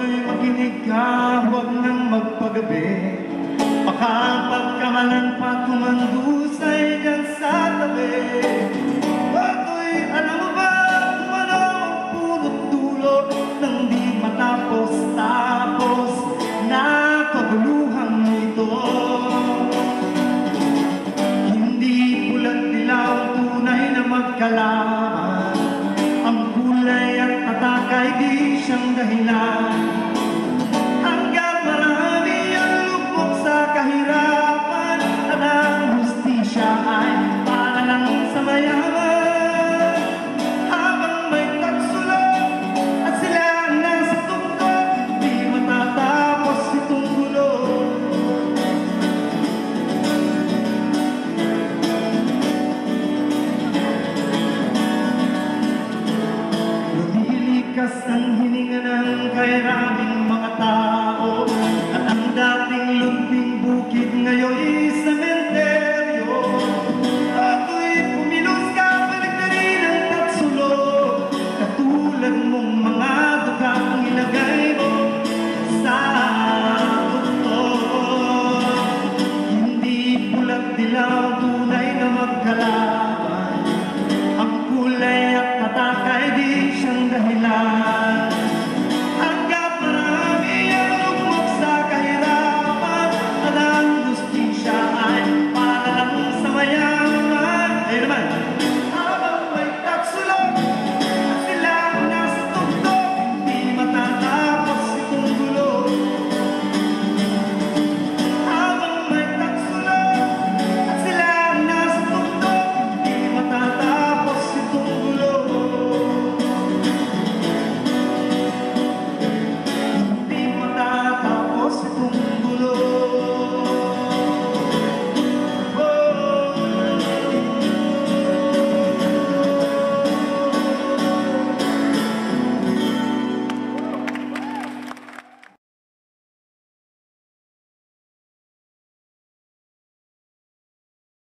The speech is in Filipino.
Hoy, makinig ka, huwag nang magpagabi. Baka pagkamalan pa tumandusay dyan sa tabi. Ako'y alam mo ba kung ano ang punot dulo ng di matapos-tapos na kaguluhan ito? Hindi pulat dilaw ang tunay na magkalaman. Ang kulay at tatak ay di siyang dahilan